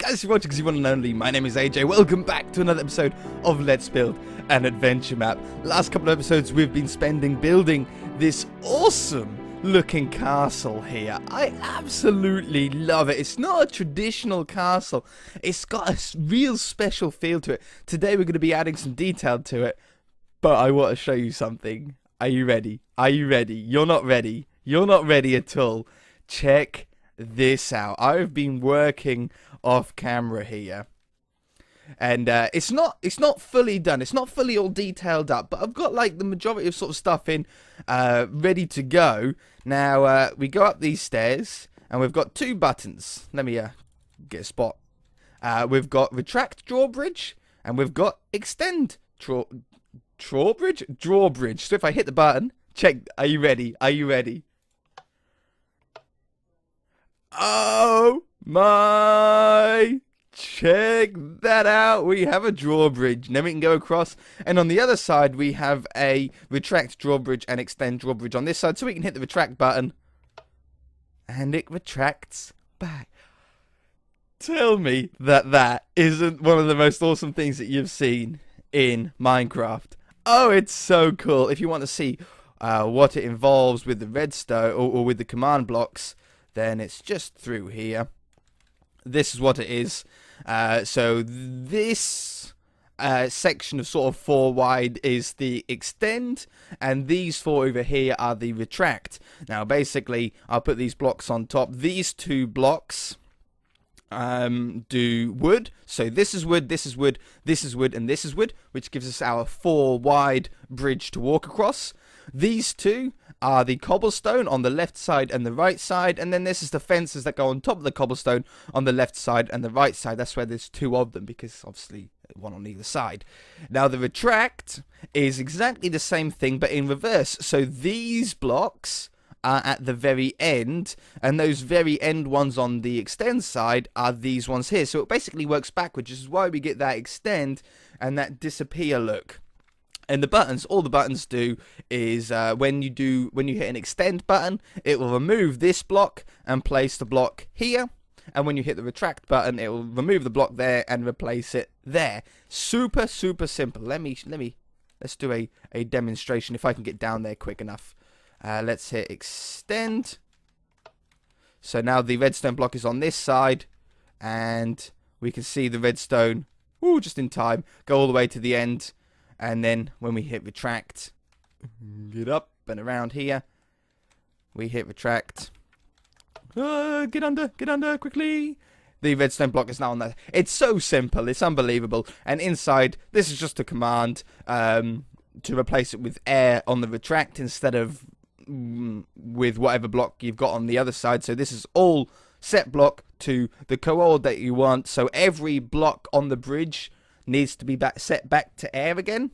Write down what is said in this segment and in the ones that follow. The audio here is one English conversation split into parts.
guys, you're watching the one and only. My name is AJ. Welcome back to another episode of Let's Build an Adventure Map. Last couple of episodes we've been spending building this awesome looking castle here. I absolutely love it. It's not a traditional castle. It's got a real special feel to it. Today we're going to be adding some detail to it, but I want to show you something. Are you ready? Are you ready? You're not ready. You're not ready at all. Check this out. I've been working off camera here, and it's not fully done. It's not fully all detailed up, but I've got like the majority of sort of stuff in ready to go. Now we go up these stairs and we've got two buttons. Let me get a spot. We've got retract drawbridge and we've got extend drawbridge. So if I hit the button, check. Are you ready? Are you ready? Oh my, check that out. We have a drawbridge. Now we can go across, and on the other side we have a retract drawbridge and extend drawbridge on this side, so we can hit the retract button and it retracts back. Tell me that that isn't one of the most awesome things that you've seen in Minecraft. Oh, it's so cool. If you want to see what it involves with the redstone or with the command blocks, then it's just through here. This is what it is. So this section of sort of 4 wide is the extend, and these 4 over here are the retract. Now basically I'll put these blocks on top. These 2 blocks do wood. So this is wood, this is wood, this is wood, and this is wood, which gives us our 4 wide bridge to walk across. These 2 are the cobblestone on the left side and the right side, and then this is the fences that go on top of the cobblestone on the left side and the right side. That's where there's 2 of them, because obviously one on either side. Now the retract is exactly the same thing but in reverse. So these blocks are at the very end, and those very end ones on the extend side are these ones here. So it basically works backwards, which is why we get that extend and that disappear look. And the buttons, all the buttons do is when you hit an extend button, it will remove this block and place the block here. And when you hit the retract button, it will remove the block there and replace it there. Super simple. Let's do a demonstration if I can get down there quick enough. Let's hit extend. So now the redstone block is on this side, and we can see the redstone, just in time, go all the way to the end. And then when we hit retract, get up and around here, we hit retract. Get under quickly. The redstone block is now on there. It's so simple, it's unbelievable. And inside, this is just a command to replace it with air on the retract instead of with whatever block you've got on the other side. So this is all set block to the coordinate you want. So every block on the bridge needs to be set back to air again.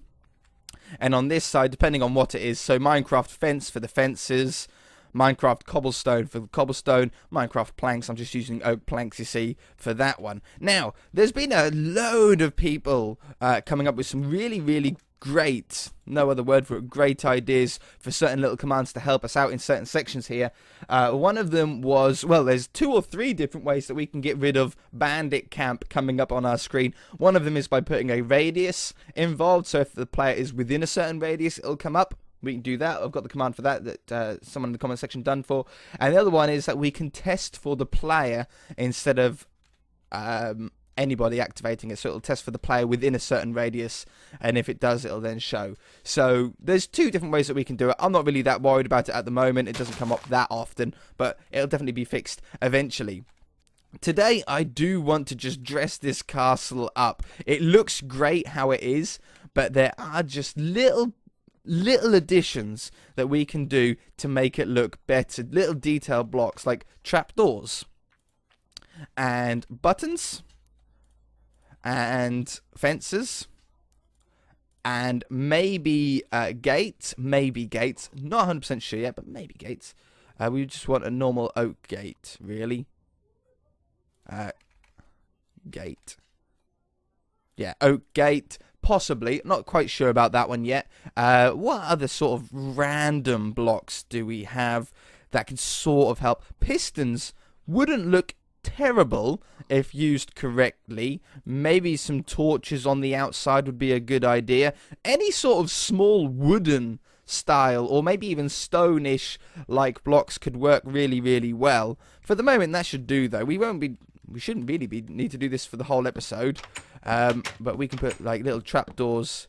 And on this side, depending on what it is, so Minecraft fence for the fences, Minecraft cobblestone for the cobblestone, Minecraft planks, I'm just using oak planks, you see, for that one. Now, there's been a load of people coming up with some really great, no other word for it, great ideas for certain little commands to help us out in certain sections here. One of them was, well, there's 2 or 3 different ways that we can get rid of bandit camp coming up on our screen. One of them is by putting a radius involved, so if the player is within a certain radius, it'll come up. We can do that. I've got the command for that someone in the comment section done for. And the other one is that we can test for the player instead of anybody activating it, so it'll test for the player within a certain radius, and if it does, it'll then show. So there's 2 different ways that we can do it. I'm not really that worried about it at the moment. It doesn't come up that often, but it'll definitely be fixed eventually. Today I do want to just dress this castle up. It looks great how it is, but there are just little additions that we can do to make it look better. Little detail blocks like trapdoors and buttons and fences, and maybe gates, not 100% sure yet, but maybe gates. We just want a normal oak gate, really. Gate. Yeah, oak gate, possibly. Not quite sure about that one yet. What other sort of random blocks do we have that can sort of help? Pistons wouldn't look terrible if used correctly. Maybe some torches on the outside would be a good idea. Any sort of small wooden style, or maybe even stone-ish like blocks could work really, really well. For the moment, that should do, though. We shouldn't really need to do this for the whole episode. But we can put like little trapdoors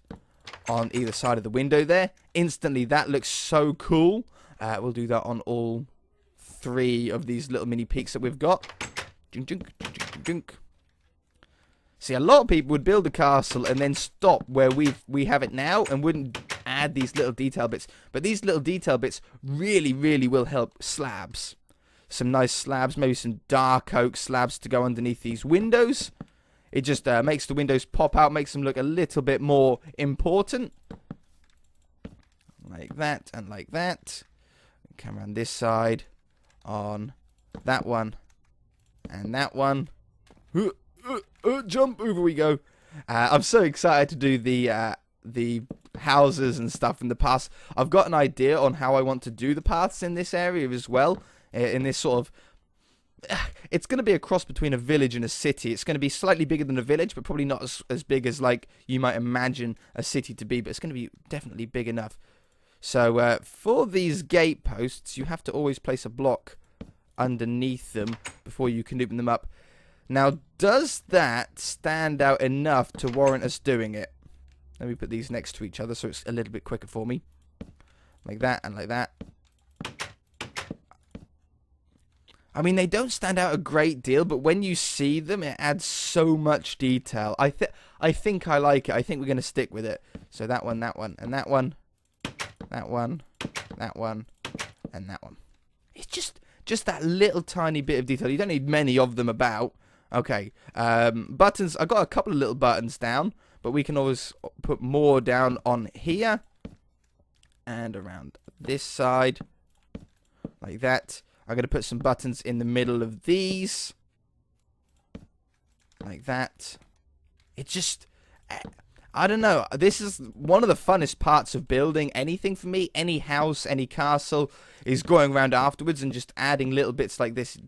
on either side of the window there. Instantly, that looks so cool. We'll do that on all 3 of these little mini peaks that we've got. Junk, junk, junk, junk. See, a lot of people would build a castle and then stop where we have it now and wouldn't add these little detail bits. But these little detail bits really, really will help slabs. Some nice slabs, maybe some dark oak slabs to go underneath these windows. It just makes the windows pop out, makes them look a little bit more important. Like that and like that. Come around this side on that one and that one. Jump, over we go. I'm so excited to do the houses and stuff in the past. I've got an idea on how I want to do the paths in this area as well. In this sort of... It's going to be a cross between a village and a city. It's going to be slightly bigger than a village, but probably not as big as like you might imagine a city to be. But it's going to be definitely big enough. So for these gate posts, you have to always place a block underneath them before you can open them up. Now, does that stand out enough to warrant us doing it? Let me put these next to each other so it's a little bit quicker for me. Like that and like that. I mean, they don't stand out a great deal, but when you see them, it adds so much detail. I think I like it. I think we're going to stick with it. So that one, and that one, that one, that one, and that one. It's just that little tiny bit of detail. You don't need many of them about. Okay, buttons. I got a couple of little buttons down, but we can always put more down on here and around this side, like that. I'm going to put some buttons in the middle of these, like that. It just, I don't know. This is one of the funnest parts of building anything for me. Any house, any castle is going around afterwards and just adding little bits like this.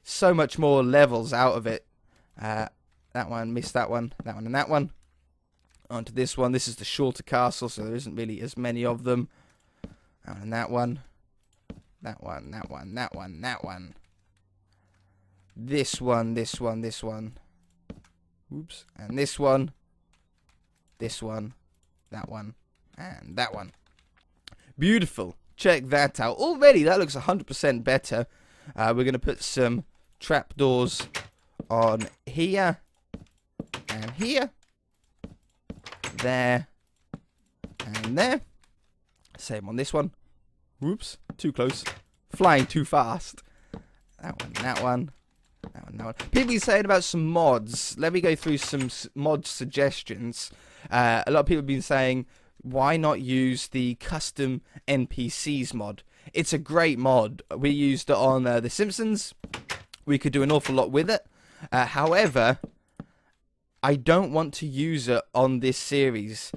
So much more levels out of it. That one, missed that one, and that one. Onto this one. This is the shorter castle, so there isn't really as many of them. And that one. That one, that one, that one, that one. This one, this one, this one. Oops. And this one, that one, and that one. Beautiful. Check that out. Already, that looks 100% better. We're going to put some trapdoors on here and here. There and there. Same on this one. Whoops, too close. Flying too fast. That one, that one, that one, that one. People are saying about some mods. Let me go through some mod suggestions. A lot of people have been saying, why not use the custom NPCs mod? It's a great mod. We used it on The Simpsons. We could do an awful lot with it. However, I don't want to use it on this series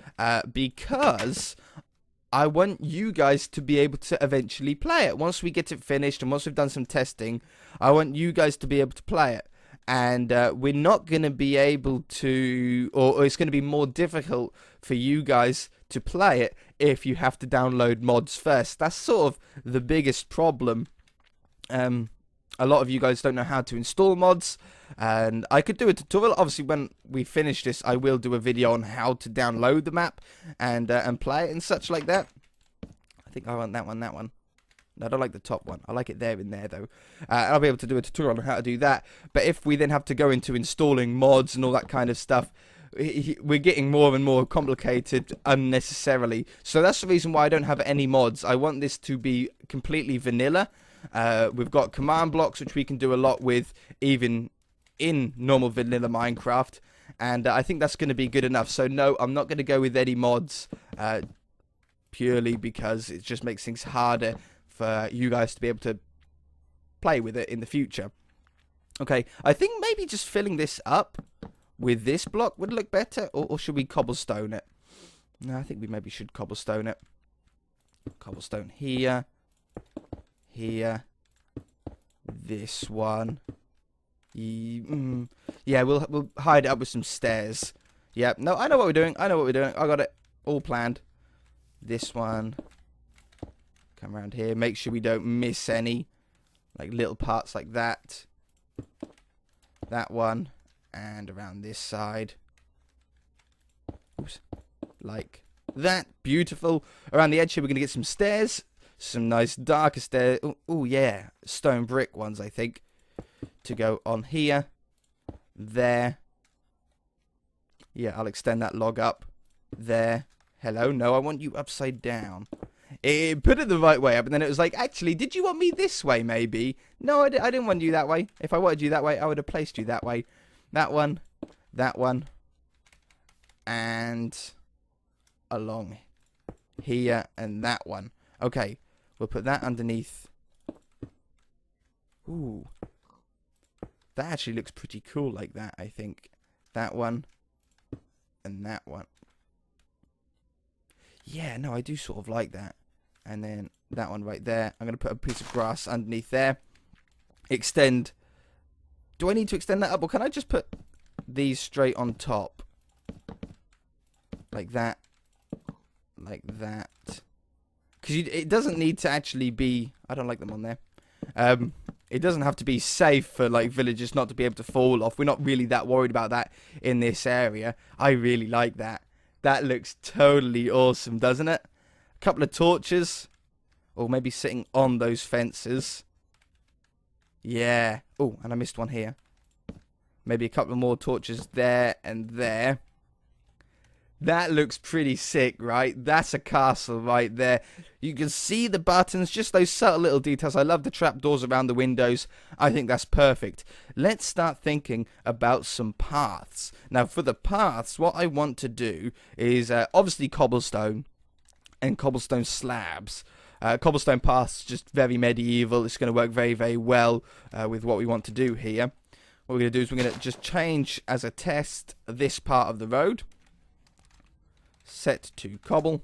because I want you guys to be able to eventually play it. Once we get it finished and once we've done some testing, I want you guys to be able to play it. And we're not going to be able to, or it's going to be more difficult for you guys to play it if you have to download mods first. That's sort of the biggest problem. A lot of you guys don't know how to install mods, and I could do a tutorial. Obviously, when we finish this, I will do a video on how to download the map and play it and such like that. I think I want that one, that one. No, I don't like the top one. I like it there in there, though. I'll be able to do a tutorial on how to do that. But if we then have to go into installing mods and all that kind of stuff, we're getting more and more complicated unnecessarily. So that's the reason why I don't have any mods. I want this to be completely vanilla. We've got command blocks, which we can do a lot with, even in normal vanilla Minecraft. And I think that's going to be good enough. So no, I'm not going to go with any mods, purely because it just makes things harder for you guys to be able to play with it in the future. Okay, I think maybe just filling this up with this block would look better, or should we cobblestone it? No, I think we maybe should cobblestone it. Cobblestone here, here, this one, Yeah, we'll hide it up with some stairs. Yep. No, I know what we're doing. I got it all planned. This one. Come around here. Make sure we don't miss any. Like little parts like that. That one. And around this side. Oops. Like that. Beautiful. Around the edge here we're going to get some stairs. Some nice darker stairs. Oh, yeah. Stone brick ones, I think. To go on here. There. Yeah, I'll extend that log up. There. Hello. No, I want you upside down. It put it the right way up, and then it was like, actually, did you want me this way, maybe? No, I didn't want you that way. If I wanted you that way, I would have placed you that way. That one. That one. And along here, and that one. Okay, we'll put that underneath. Ooh. That actually looks pretty cool like that, I think. That one. And that one. Yeah, no, I do sort of like that. And then that one right there. I'm going to put a piece of grass underneath there. Extend. Do I need to extend that up? Or can I just put these straight on top? Like that. Like that. Because it doesn't need to actually be... I don't like them on there. It doesn't have to be safe for like villagers not to be able to fall off. We're not really that worried about that in this area. I really like that. That looks totally awesome, doesn't it? A couple of torches. Or maybe sitting on those fences. Yeah. Oh, and I missed one here. Maybe a couple more torches there and there. That looks pretty sick, right? That's a castle right there. You can see the buttons, just those subtle little details. I love the trapdoors around the windows. I think that's perfect. Let's start thinking about some paths. Now, for the paths, what I want to do is obviously cobblestone and cobblestone slabs. Cobblestone paths, just very medieval. It's going to work very, very well with what we want to do here. What we're going to do is we're going to just change as a test this part of the road. Set to cobble.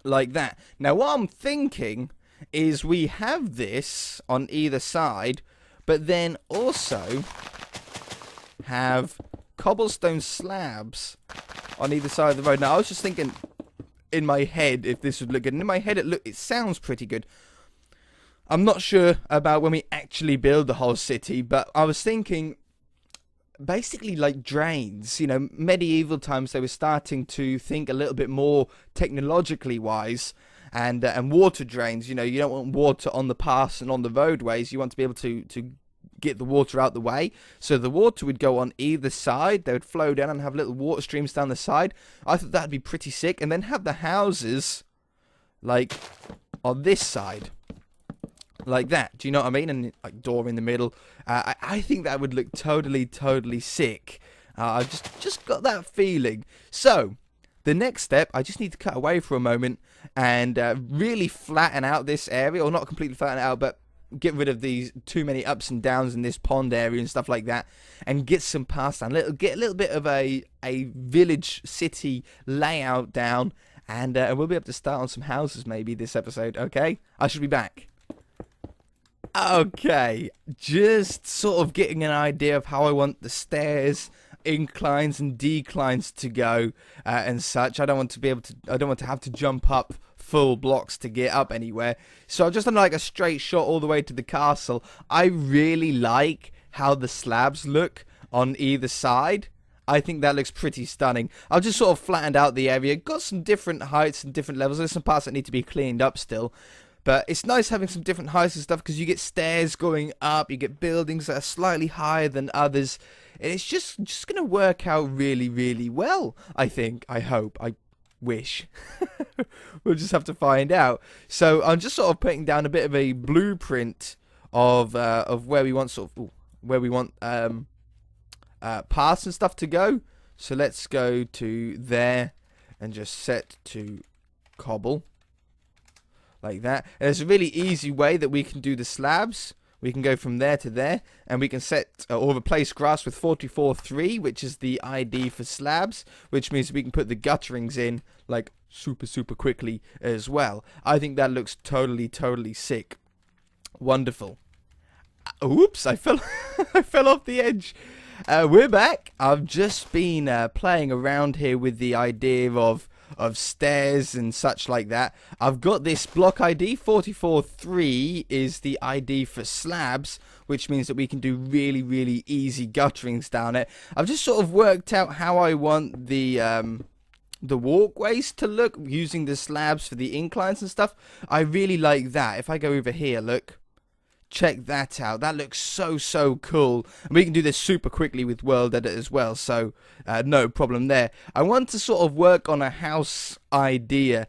Like that. Now what I'm thinking is we have this on either side, but then also have cobblestone slabs on either side of the road. Now I was just thinking in my head if this would look good. And in my head it sounds pretty good. I'm not sure about when we actually build the whole city, but I was thinking basically like drains. You know, medieval times they were starting to think a little bit more technologically wise, and water drains. You know, you don't want water on the paths and on the roadways. You want to be able to get the water out the way. So the water would go on either side. They would flow down and have little water streams down the side. I thought that'd be pretty sick. And then have the houses like on this side. Like that, do you know what I mean? And like door in the middle. I think that would look totally sick. I just got that feeling. So the next step, I just need to cut away for a moment and really flatten out this area, or not completely flatten it out, but get rid of these too many ups and downs in this pond area and stuff like that, and get some paths down. Get a little bit of a village city layout down, and we'll be able to start on some houses maybe this episode. Okay, I should be back. Okay, just sort of getting an idea of how I want the stairs, inclines and declines to go and such. I don't want to have to jump up full blocks to get up anywhere. So I've just done like a straight shot all the way to the castle. I really like how the slabs look on either side. I think that looks pretty stunning. I've just sort of flattened out the area. Got some different heights and different levels. There's some parts that need to be cleaned up still. But it's nice having some different heights and stuff, because you get stairs going up, you get buildings that are slightly higher than others. And it's just going to work out really well, I think. I hope. I wish. We'll just have to find out. So I'm just sort of putting down a bit of a blueprint of where we want paths and stuff to go. So let's go to there and just set to cobble. Like that. And there's a really easy way that we can do the slabs. We can go from there to there, and we can set or replace grass with 44.3, which is the ID for slabs, which means we can put the gutterings in like super quickly as well. I think that looks totally sick. Wonderful. Oops, I fell I fell off the edge. We're back. I've just been playing around here with the idea of stairs and such like that. I've got this block ID 443 is the ID for slabs, which means that we can do really easy gutterings down it. I've just sort of worked out how I want the walkways to look using the slabs for the inclines and stuff. I really like that. If I go over here, look. Check that out. That looks so cool. And we can do this super quickly with World Edit as well, so no problem there. I want to sort of work on a house idea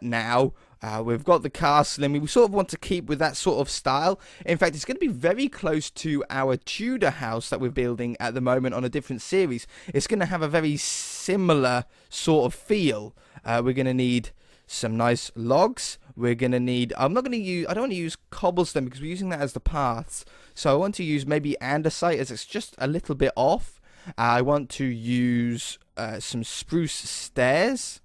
now. We've got the castle and we sort of want to keep with that sort of style. In fact, it's going to be very close to our Tudor house that we're building at the moment on a different series. It's going to have a very similar sort of feel. We're going to need some nice logs. We're going to need, I don't want to use cobblestone because we're using that as the paths. So I want to use maybe andesite as it's just a little bit off. I want to use some spruce stairs.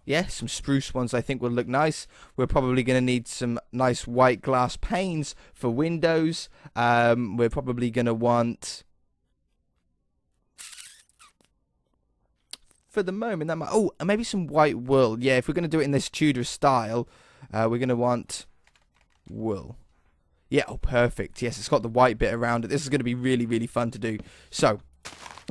Yeah, some spruce ones I think will look nice. We're probably going to need some nice white glass panes for windows. We're probably going to want, for the moment, that might, oh, maybe some white wool. Yeah, if we're going to do it in this Tudor style, we're going to want wool. Yeah, oh, perfect. Yes, it's got the white bit around it. This is going to be really fun to do. So,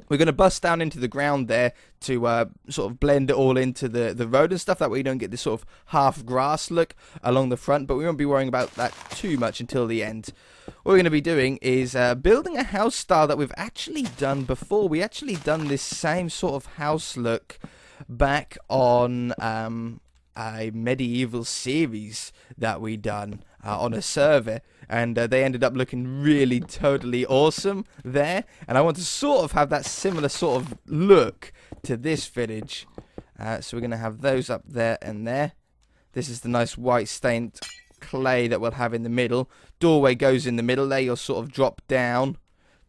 we're going to bust down into the ground there to sort of blend it all into the road and stuff. That way you don't get this sort of half grass look along the front. But we won't be worrying about that too much until the end. What we're going to be doing is building a house style that we've actually done before. We actually done this same sort of house look back on a medieval series that we done on a server. And they ended up looking really totally awesome there. And I want to sort of have that similar sort of look to this village. So we're going to have those up there and there. This is the nice white stained clay that we'll have in the middle. Doorway goes in the middle there. You'll sort of drop down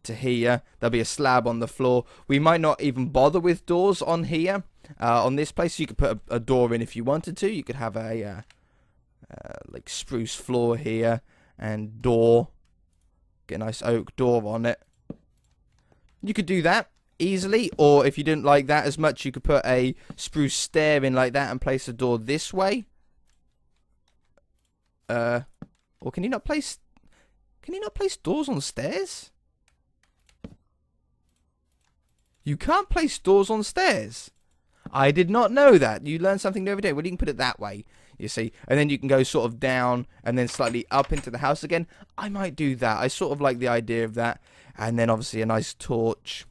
to here. There'll be a slab on the floor. We might not even bother with doors on here. On this place, you could put a door in if you wanted to. You could have a like spruce floor here. And door, get a nice oak door on it. You could do that easily, or if you didn't like that as much, you could put a spruce stair in like that and place a door this way. Or can you not place doors on stairs? You can't place doors on stairs. I did not know that. You learn something new every day. Well, you can put it that way, you see. And then you can go sort of down and then slightly up into the house again. I might do that. I sort of like the idea of that. And then obviously a nice torch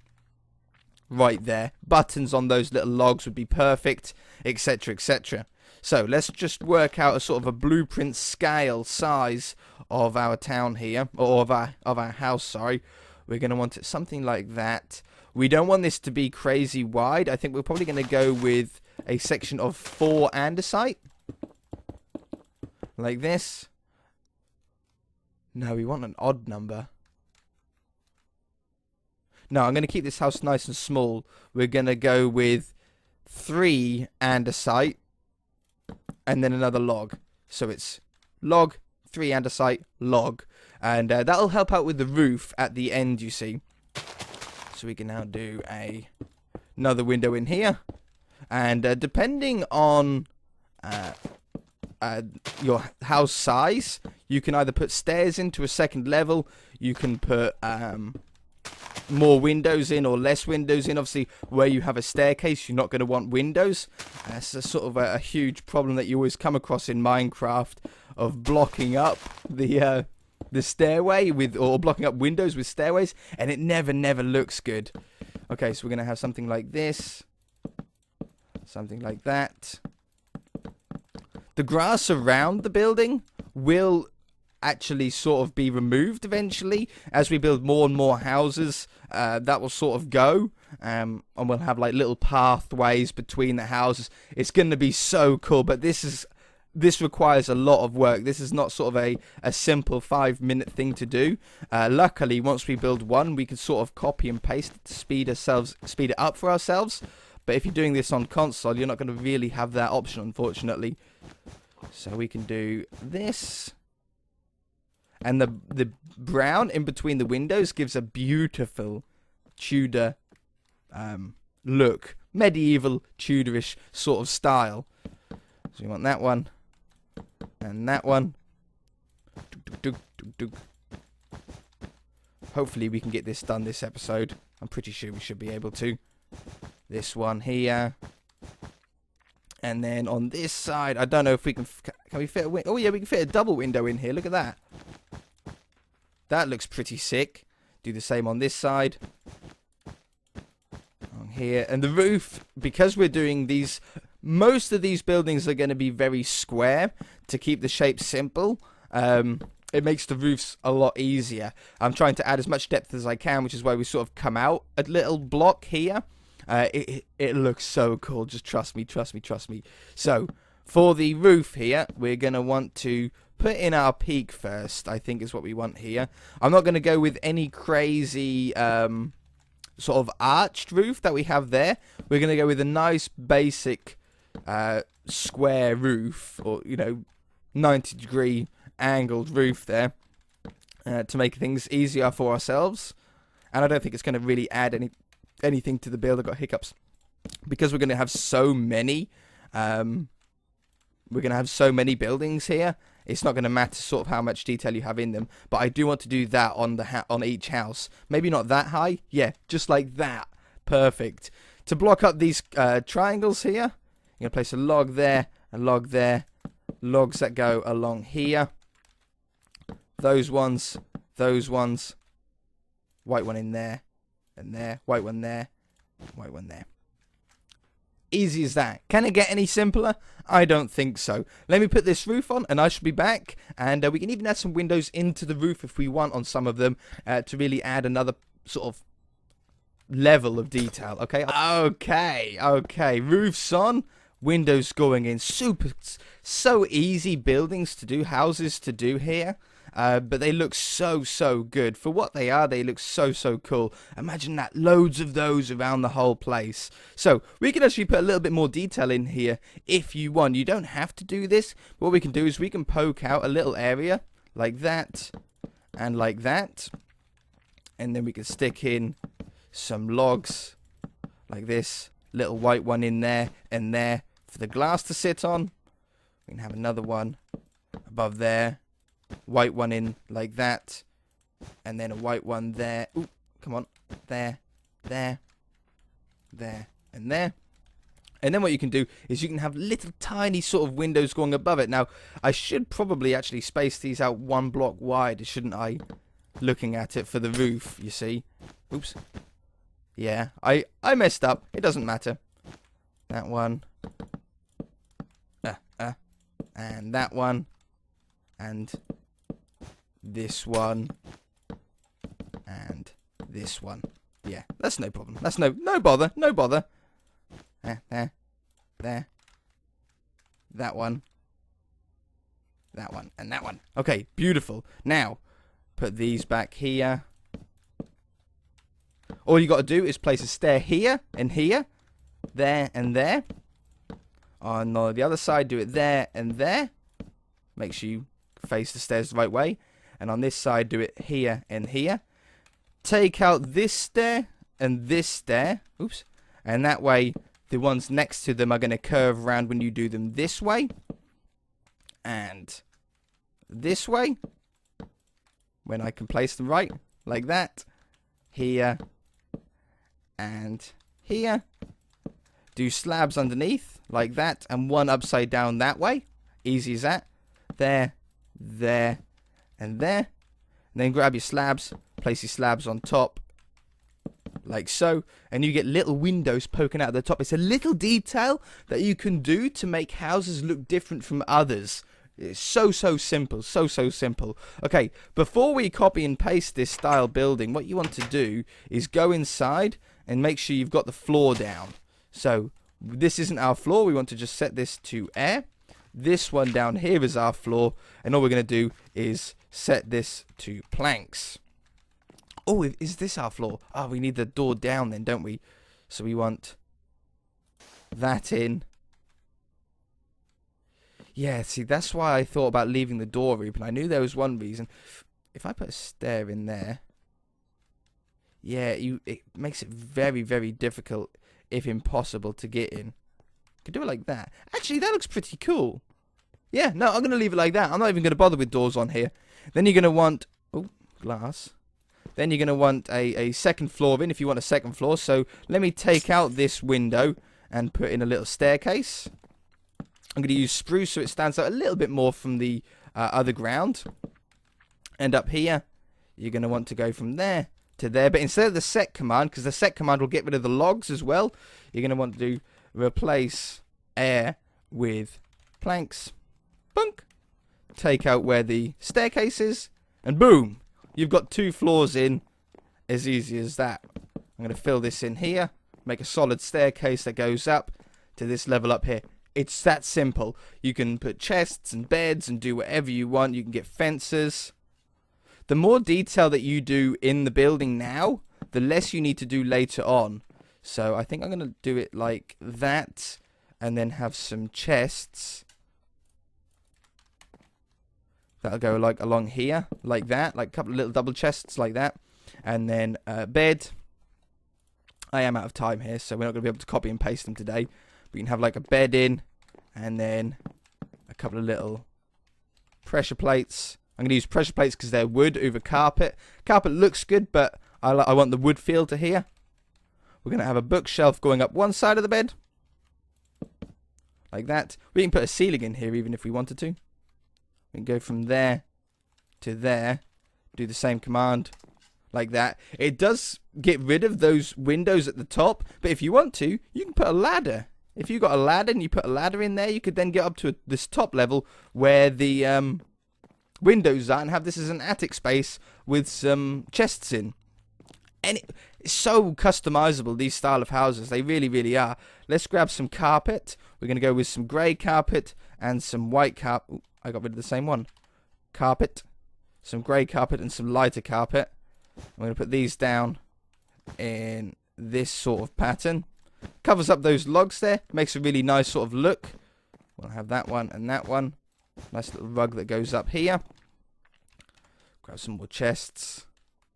right there. Buttons on those little logs would be perfect, etc, etc. So let's just work out a sort of a blueprint scale size of our town here. Or of our house, sorry. We're going to want it something like that. We don't want this to be crazy wide. I think we're probably going to go with a section of 4 andesite. Like this. No, we want an odd number. No, I'm going to keep this house nice and small. We're going to go with 3 andesite. And then another log. So it's log, 3 andesite, log. And that'll help out with the roof at the end, you see. So we can now do another window in here. And depending on your house size, you can either put stairs into a second level. You can put more windows in or less windows in. Obviously, where you have a staircase, you're not going to want windows. That's a sort of a huge problem that you always come across in Minecraft of blocking up the stairway or blocking up windows with stairways, and it never looks good. Okay, so we're going to have something like this. Something like that. The grass around the building will actually sort of be removed eventually as we build more and more houses. That will sort of go, and we'll have like little pathways between the houses. It's going to be so cool, but this requires a lot of work. This is not sort of a simple 5-minute thing to do. Luckily, once we build one, we can sort of copy and paste it to speed it up for ourselves. But if you're doing this on console, you're not going to really have that option, unfortunately. So we can do this. And the brown in between the windows gives a beautiful Tudor look. Medieval, Tudorish sort of style. So we want that one. And that one. Hopefully we can get this done this episode. I'm pretty sure we should be able to. This one here. And then on this side, I don't know if we can we fit a window? Oh yeah, we can fit a double window in here. Look at that. That looks pretty sick. Do the same on this side. On here. And the roof, because we're doing these, most of these buildings are going to be very square to keep the shape simple. It makes the roofs a lot easier. I'm trying to add as much depth as I can, which is why we sort of come out a little block here. It looks so cool. Just trust me, trust me, trust me. So, for the roof here, we're going to want to put in our peak first, I think is what we want here. I'm not going to go with any crazy sort of arched roof that we have there. We're going to go with a nice basic square roof, or, 90-degree angled roof there to make things easier for ourselves. And I don't think it's going to really add anything to the build. I've got hiccups because we're going to have so many buildings here. It's not going to matter sort of how much detail you have in them, but I do want to do that on each house. Maybe not that high. Yeah, just like that. Perfect. To block up these triangles here, you're going to place a log there, a log there, logs that go along here. Those ones, white one in there, and there, white one there, white one there. Easy as that. Can it get any simpler? I don't think so. Let me put this roof on and I should be back. And we can even add some windows into the roof if we want on some of them to really add another sort of level of detail. Okay. Okay. Roofs on. Windows going in. So easy buildings to do, houses to do here. But they look so good. For what they are, they look so cool. Imagine that, loads of those around the whole place. So, we can actually put a little bit more detail in here if you want. You don't have to do this. What we can do is we can poke out a little area like that and like that. And then we can stick in some logs like this. Little white one in there and there for the glass to sit on. We can have another one above there. White one in like that, and then a white one there. Ooh, come on, there, and there. And then what you can do is you can have little tiny sort of windows going above it. Now, I should probably actually space these out 1 block wide, shouldn't I? Looking at it for the roof, you see. Oops. Yeah, I messed up. It doesn't matter. That one. And that one. And this one, and this one. Yeah, that's no problem. That's no bother. There. That one, and that one. Okay, beautiful. Now, put these back here. All you got to do is place a stair here and here, there and there. On the other side, do it there and there. Make sure you face the stairs the right way. And on this side, do it here and here. Take out this stair and this stair. Oops. And that way, the ones next to them are going to curve around when you do them this way. And this way. When I can place them right. Like that. Here. And here. Do slabs underneath. Like that. And one upside down that way. Easy as that. There. There. And there. And then grab your slabs. Place your slabs on top. Like so. And you get little windows poking out of the top. It's a little detail that you can do to make houses look different from others. It's so simple. So simple. Okay, before we copy and paste this style building, what you want to do is go inside and make sure you've got the floor down. So, this isn't our floor. We want to just set this to air. This one down here is our floor. And all we're going to do is set this to planks. Oh, is this our floor? Oh, we need the door down then, don't we? So we want that in. Yeah, see, that's why I thought about leaving the door open. I knew there was one reason. if I put a stair in there, yeah, it makes it very, very difficult, if impossible, to get in. Could do it like that. Actually, that looks pretty cool. Yeah, no, I'm going to leave it like that. I'm not even going to bother with doors on here. Then you're going to want... Oh, glass. Then you're going to want a second floor in if you want a second floor. So let me take out this window and put in a little staircase. I'm going to use spruce so it stands out a little bit more from the other ground. And up here, you're going to want to go from there to there. But instead of the set command, because the set command will get rid of the logs as well, you're going to want to do replace air with planks. Bunk. Take out where the staircase is. And boom. You've got 2 floors in. As easy as that. I'm going to fill this in here. Make a solid staircase that goes up to this level up here. It's that simple. You can put chests and beds and do whatever you want. You can get fences. The more detail that you do in the building now, the less you need to do later on. So I think I'm going to do it like that. And then have some chests. That'll go like along here. Like that. Like a couple of little double chests like that. And then bed. I am out of time here, so we're not going to be able to copy and paste them today. We can have like a bed in, and then a couple of little pressure plates. I'm going to use pressure plates because they're wood over carpet. Carpet looks good, but I want the wood feel to here. We're going to have a bookshelf going up one side of the bed. Like that. We can put a ceiling in here even if we wanted to. We can go from there to there. Do the same command. Like that. It does get rid of those windows at the top, but if you want to, you can put a ladder. If you got a ladder and you put a ladder in there, you could then get up to this top level where the windows are and have this as an attic space with some chests in. And it's so customizable, these style of houses. They really, really are. Let's grab some carpet. We're going to go with some grey carpet and some white carpet. Ooh, I got rid of the same one. Carpet. Some grey carpet and some lighter carpet. I'm going to put these down in this sort of pattern. Covers up those logs there. Makes a really nice sort of look. We'll have that one and that one. Nice little rug that goes up here. Grab some more chests.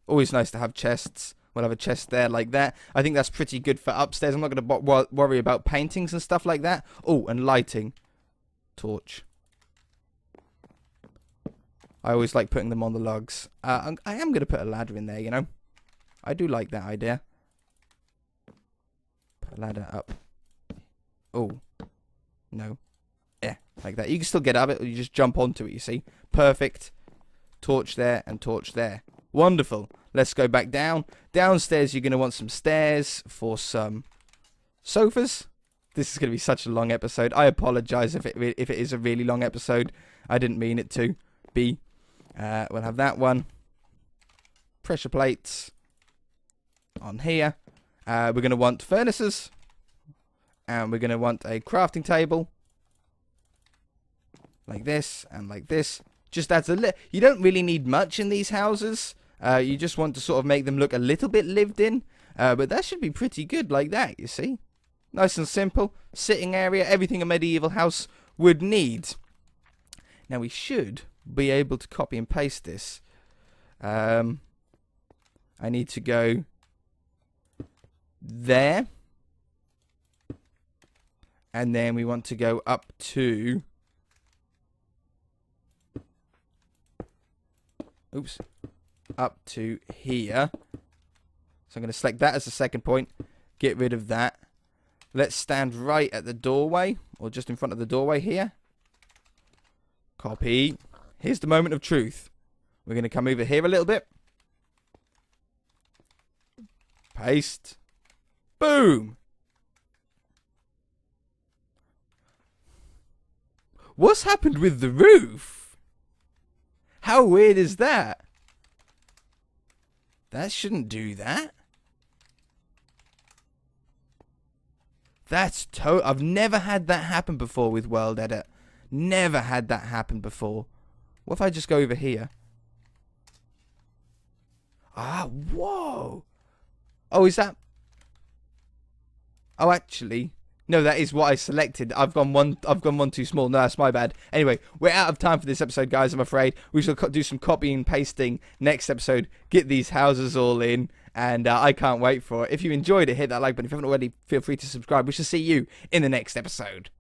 Always nice to have chests. We'll have a chest there like that. I think that's pretty good for upstairs. I'm not going to worry about paintings and stuff like that. Oh, and lighting. Torch. I always like putting them on the logs. I am going to put a ladder in there, you know. I do like that idea. Put a ladder up. Oh. No. Yeah, like that. You can still get out of it, or you just jump onto it, you see. Perfect. Torch there and torch there. Wonderful. Let's go back down. Downstairs, you're going to want some stairs for some sofas. This is going to be such a long episode. I apologize if it is a really long episode. I didn't mean it to be. We'll have that one. Pressure plates on here. We're going to want furnaces. And we're going to want a crafting table. Like this and like this. Just adds a little. You don't really need much in these houses. You just want to sort of make them look a little bit lived in. But that should be pretty good like that, you see. Nice and simple. Sitting area. Everything a medieval house would need. Now we should be able to copy and paste this. I need to go there. And then we want to go up to... Oops. Up to here. So I'm going to select that as the second point. Get rid of that. Let's stand right at the doorway. Or just in front of the doorway here. Copy. Here's the moment of truth. We're going to come over here a little bit. Paste. Boom. What's happened with the roof? How weird is that? That shouldn't do that. That's I've never had that happen before with World Edit. Never had that happen before. What if I just go over here? Ah, whoa. Oh, is that... Oh, actually, No, that is what I selected. I've gone one too small. No, that's my bad. Anyway, we're out of time for this episode, guys. I'm afraid we shall do some copying and pasting next episode. Get these houses all in, and I can't wait for it. If you enjoyed it, hit that like button. If you haven't already, feel free to subscribe. We shall see you in the next episode.